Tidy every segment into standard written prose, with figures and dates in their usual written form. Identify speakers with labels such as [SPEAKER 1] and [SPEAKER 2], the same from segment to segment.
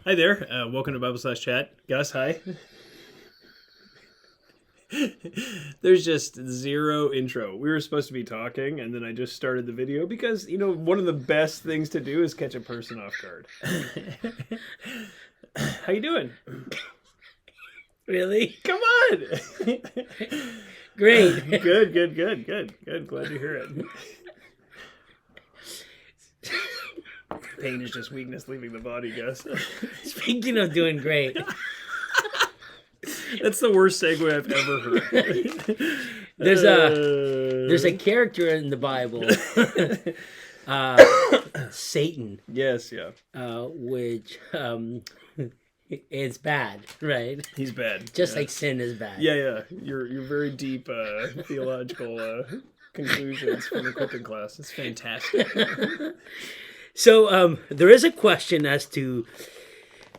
[SPEAKER 1] Hi there. Welcome to Bible Slash Chat. Gus, hi. There's just zero intro. We were supposed to be talking, and then I just started the video because, one of the best things to do is catch a person off guard. How you doing?
[SPEAKER 2] Really?
[SPEAKER 1] Come on!
[SPEAKER 2] Great.
[SPEAKER 1] Good. Glad to hear it. Pain is just weakness leaving the body, Gus.
[SPEAKER 2] Speaking of doing great.
[SPEAKER 1] That's the worst segue I've ever heard.
[SPEAKER 2] There's a character in the Bible, Satan,
[SPEAKER 1] Yes, yeah.
[SPEAKER 2] which is bad, right?
[SPEAKER 1] He's bad.
[SPEAKER 2] Just like sin is bad.
[SPEAKER 1] Yeah. You're very deep theological conclusions from the cooking class. It's fantastic.
[SPEAKER 2] So there is a question as to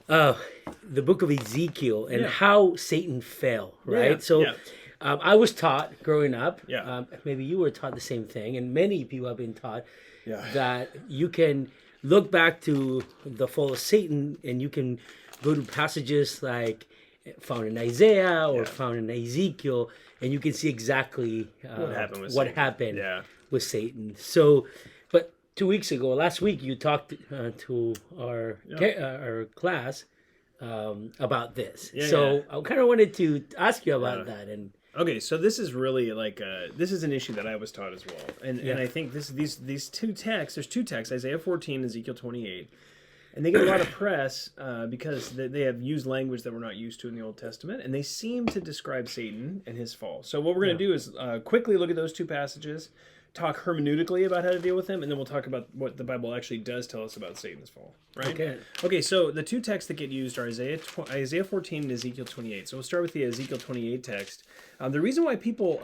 [SPEAKER 2] the book of Ezekiel and how Satan fell, right? I was taught growing up, maybe you were taught the same thing, and many people have been taught that you can look back to the fall of Satan and you can go to passages like found in Isaiah or found in Ezekiel, and you can see exactly what happened with Satan. So, but 2 weeks ago, last week, you talked to our class about this. I kind of wanted to ask you about that. And
[SPEAKER 1] okay, so this is really this is an issue that I was taught as well, and I think these two texts. There's two texts, Isaiah 14, Ezekiel 28, and they get a lot of press because they have used language that we're not used to in the Old Testament, and they seem to describe Satan and his fall. So what we're going to do is quickly look at those two passages, talk hermeneutically about how to deal with them, and then we'll talk about what the Bible actually does tell us about Satan's fall. Right? Okay. So the two texts that get used are Isaiah 14 and Ezekiel 28. So we'll start with the Ezekiel 28 text. The reason why people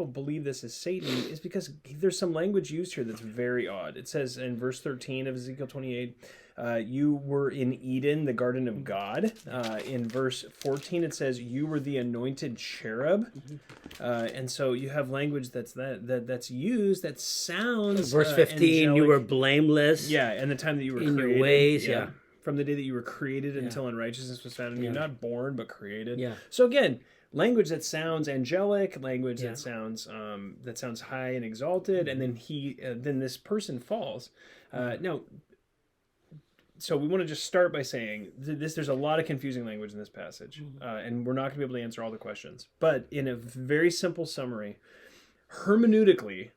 [SPEAKER 1] believe this is Satan is because there's some language used here that's very odd. It says in verse 13 of Ezekiel 28, you were in Eden, the garden of God. In verse 14, it says you were the anointed cherub. And so you have language that's used that sounds
[SPEAKER 2] verse 15, angelic. You were blameless.
[SPEAKER 1] Yeah, and the time that you were
[SPEAKER 2] in
[SPEAKER 1] created,
[SPEAKER 2] your ways.
[SPEAKER 1] From the day that you were created until unrighteousness was found in you, not born but created.
[SPEAKER 2] Yeah.
[SPEAKER 1] So again, language that sounds angelic, language that sounds high and exalted, and then this person falls. Now, so we want to just start by saying there's a lot of confusing language in this passage, and we're not going to be able to answer all the questions. But in a very simple summary, hermeneutically,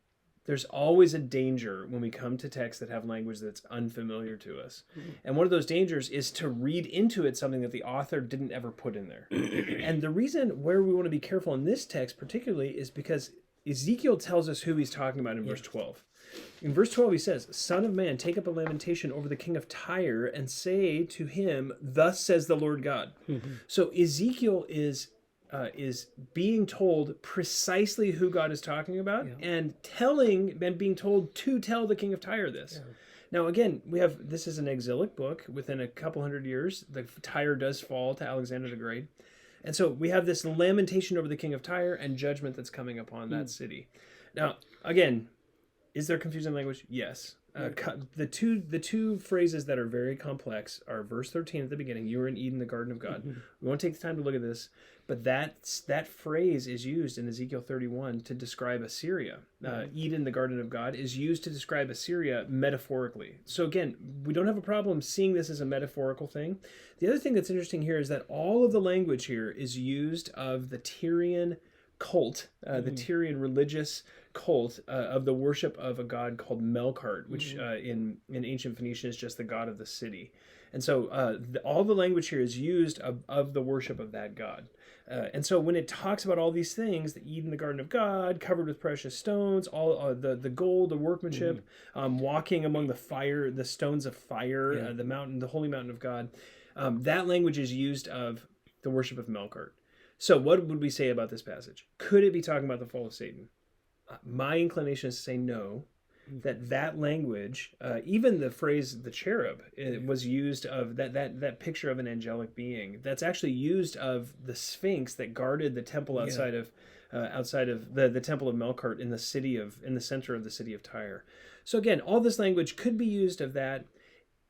[SPEAKER 1] there's always a danger when we come to texts that have language that's unfamiliar to us. And one of those dangers is to read into it something that the author didn't ever put in there. And the reason where we want to be careful in this text particularly is because Ezekiel tells us who he's talking about in verse 12. In verse 12 he says, "Son of man, take up a lamentation over the king of Tyre and say to him, thus says the Lord God." So Ezekiel is being told precisely who God is talking about and being told to tell the king of Tyre this. Now again, this is an exilic book. Within a couple hundred years, the Tyre does fall to Alexander the Great. And so we have this lamentation over the king of Tyre and judgment that's coming upon that city. Now, again, is there confusing language? Yes. The two phrases that are very complex are verse 13 at the beginning, you were in Eden, the garden of God. We won't take the time to look at this, but that phrase is used in Ezekiel 31 to describe Assyria. Eden, the garden of God, is used to describe Assyria metaphorically. So again, we don't have a problem seeing this as a metaphorical thing. The other thing that's interesting here is that all of the language here is used of the Tyrian cult, the Tyrian religious cult of the worship of a god called Melkart, which in ancient Phoenician is just the god of the city. And so all the language here is used of the worship of that god. And so when it talks about all these things, the Eden, the garden of God, covered with precious stones, all the gold, the workmanship, walking among the stones of fire, the mountain, the holy mountain of God, that language is used of the worship of Melkart. So what would we say about this passage? Could it be talking about the fall of Satan? My inclination is to say no, that language, even the phrase the cherub, it was used of that picture of an angelic being. That's actually used of the Sphinx that guarded the temple outside of the temple of Melkart in the center of the city of Tyre. So again, all this language could be used of that.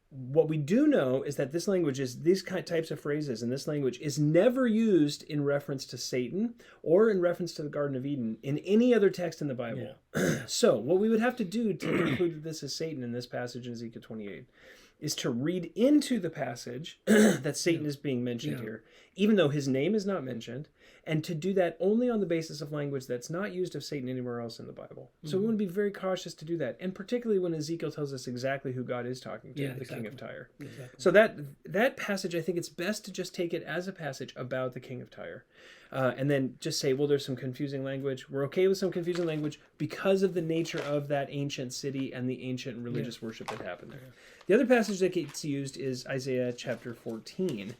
[SPEAKER 1] what we do know is that this language is these types of phrases, and this language is never used in reference to Satan or in reference to the Garden of Eden in any other text in the Bible. Yeah. So what we would have to do to conclude that this is Satan in this passage in Ezekiel 28 is to read into the passage that Satan is being mentioned here, even though his name is not mentioned, and to do that only on the basis of language that's not used of Satan anywhere else in the Bible. So we want to be very cautious to do that, and particularly when Ezekiel tells us exactly who God is talking to, the king of Tyre. Exactly. So that passage, I think it's best to just take it as a passage about the king of Tyre. And then just say, well, there's some confusing language. We're okay with some confusing language because of the nature of that ancient city and the ancient religious worship that happened there. The other passage that gets used is Isaiah chapter 14.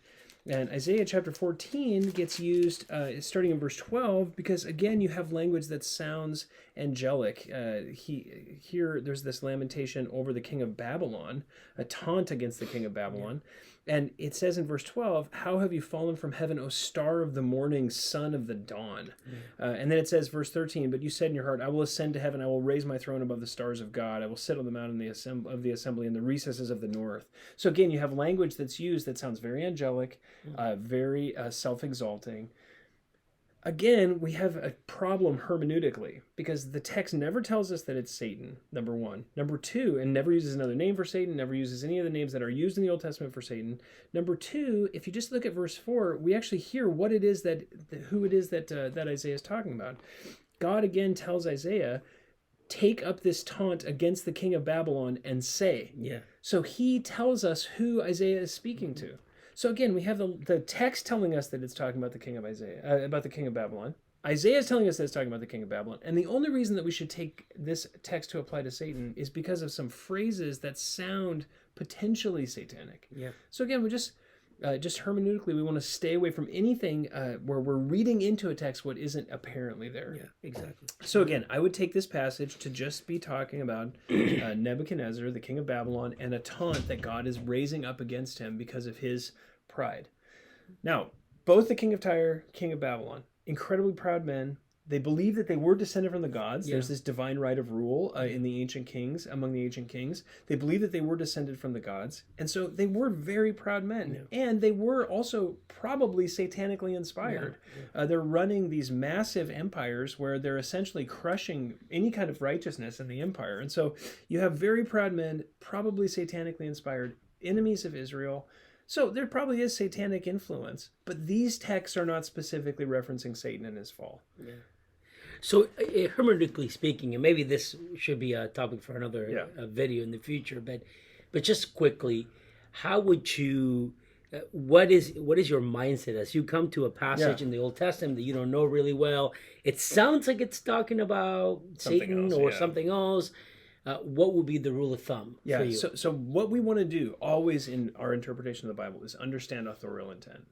[SPEAKER 1] And Isaiah chapter 14 gets used starting in verse 12 because, again, you have language that sounds angelic. Here, there's this lamentation over the king of Babylon, a taunt against the king of Babylon. And it says in verse 12, "How have you fallen from heaven, O star of the morning, son of the dawn?" And then it says, verse 13, "But you said in your heart, I will ascend to heaven, I will raise my throne above the stars of God, I will sit on the mountain of the assembly in the recesses of the north." So again, you have language that's used that sounds very angelic, very self-exalting. Again, we have a problem hermeneutically because the text never tells us that it's Satan, number one. Number two, and never uses another name for Satan, never uses any of the names that are used in the Old Testament for Satan. Number two, if you just look at verse 4, we actually hear what it is who it is that Isaiah is talking about. God again tells Isaiah, take up this taunt against the king of Babylon and say. Yeah. So he tells us who Isaiah is speaking to. So again, we have the text telling us that it's talking about the king of about the king of Babylon. Isaiah is telling us that it's talking about the king of Babylon. And the only reason that we should take this text to apply to Satan is because of some phrases that sound potentially satanic. Yeah. So again, we just hermeneutically, we want to stay away from anything where we're reading into a text what isn't apparently there. Yeah, exactly. So again, I would take this passage to just be talking about Nebuchadnezzar, the king of Babylon, and a taunt that God is raising up against him because of his pride. Now, both the king of Tyre, king of Babylon, incredibly proud men. They believe that they were descended from the gods. Yeah. There's this divine right of rule in the ancient kings, among the ancient kings. They believe that they were descended from the gods. And so they were very proud men. Yeah. And they were also probably satanically inspired. Yeah. Yeah. They're running these massive empires where they're essentially crushing any kind of righteousness in the empire. And so you have very proud men, probably satanically inspired, enemies of Israel. So there probably is satanic influence. But these texts are not specifically referencing Satan and his fall. Yeah.
[SPEAKER 2] So, hermeneutically speaking, and maybe this should be a topic for another video in the future, but just quickly, how would you? What is your mindset as you come to a passage in the Old Testament that you don't know really well? It sounds like it's talking about Satan or something else. What would be the rule of thumb for you?
[SPEAKER 1] So what we want to do always in our interpretation of the Bible is understand authorial intent,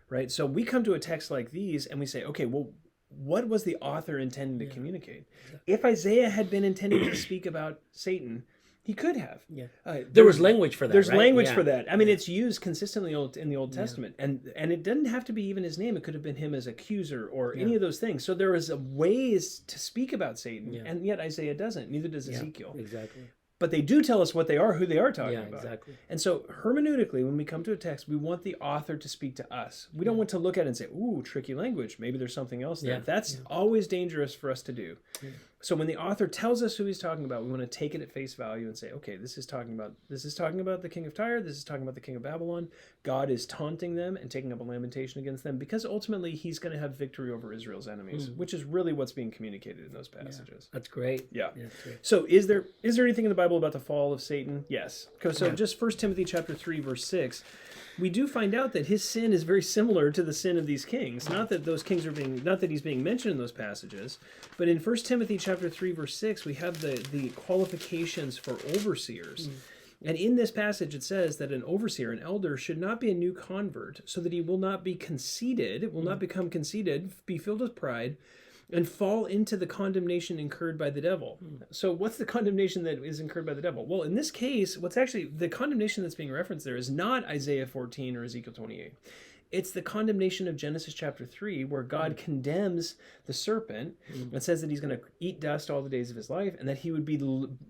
[SPEAKER 1] right? So we come to a text like these and we say, okay, well, what was the author intending to communicate? If Isaiah had been intending to speak about Satan, he could have. Yeah.
[SPEAKER 2] There was language for that.
[SPEAKER 1] There's language for that. I mean, it's used consistently in the Old Testament, and it doesn't have to be even his name. It could have been him as accuser or any of those things. So there is ways to speak about Satan, and yet Isaiah doesn't. Neither does Ezekiel.
[SPEAKER 2] Exactly.
[SPEAKER 1] But they do tell us what they are, who they are talking about.
[SPEAKER 2] Exactly.
[SPEAKER 1] And so hermeneutically, when we come to a text, we want the author to speak to us. We don't want to look at it and say, ooh, tricky language. Maybe there's something else there. That's always dangerous for us to do. Yeah. So when the author tells us who he's talking about, we want to take it at face value and say, okay, this is talking about the king of Tyre, this is talking about the king of Babylon. God is taunting them and taking up a lamentation against them because ultimately he's going to have victory over Israel's enemies, which is really what's being communicated in those passages.
[SPEAKER 2] That's great.
[SPEAKER 1] Yeah. That's great. So is there anything in the Bible about the fall of Satan? Yes. So just 1 Timothy chapter 3, verse 6, we do find out that his sin is very similar to the sin of these kings. Not that he's being mentioned in those passages, but in 1 Timothy chapter 3, verse 6, we have the qualifications for overseers. And in this passage, it says that an overseer, an elder, should not be a new convert, so that he will not be conceited, will not become conceited, be filled with pride, and fall into the condemnation incurred by the devil. So what's the condemnation that is incurred by the devil? Well, in this case, what's actually the condemnation that's being referenced there is not Isaiah 14 or Ezekiel 28. it's the condemnation of Genesis chapter 3, where God condemns the serpent and says that he's going to eat dust all the days of his life and that he would be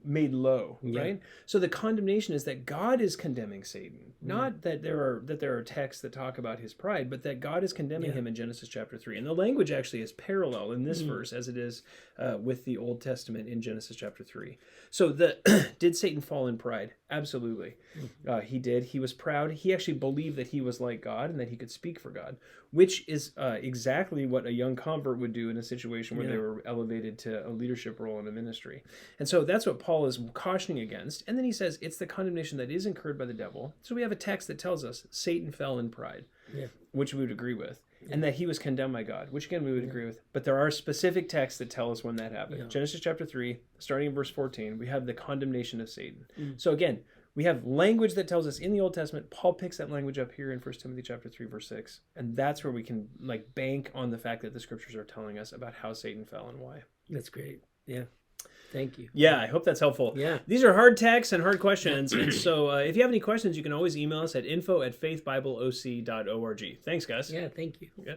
[SPEAKER 1] made low, right? So the condemnation is that God is condemning Satan, not that there are texts that talk about his pride, but that God is condemning him in Genesis chapter 3. And the language actually is parallel in this verse as it is with the Old Testament in Genesis chapter 3. So did Satan fall in pride? Absolutely. He did. He was proud. He actually believed that he was like God and that he could speak for God, which is exactly what a young convert would do in a situation where they were elevated to a leadership role in a ministry. And so that's what Paul is cautioning against. And then he says it's the condemnation that is incurred by the devil. So we have a text that tells us Satan fell in pride, which we would agree with. And that he was condemned by God, which again we would agree with. But there are specific texts that tell us when that happened. Genesis chapter 3, starting in verse 14, we have the condemnation of Satan. So again, we have language that tells us in the Old Testament. Paul picks that language up here in 1 Timothy chapter 3, verse 6. And that's where we can bank on the fact that the scriptures are telling us about how Satan fell and why.
[SPEAKER 2] That's great. Yeah. Thank you.
[SPEAKER 1] Yeah, I hope that's helpful.
[SPEAKER 2] Yeah.
[SPEAKER 1] These are hard texts and hard questions. And so if you have any questions, you can always email us at info@faithbibleoc.org. Thanks, Gus.
[SPEAKER 2] Yeah, thank you.
[SPEAKER 1] Yeah.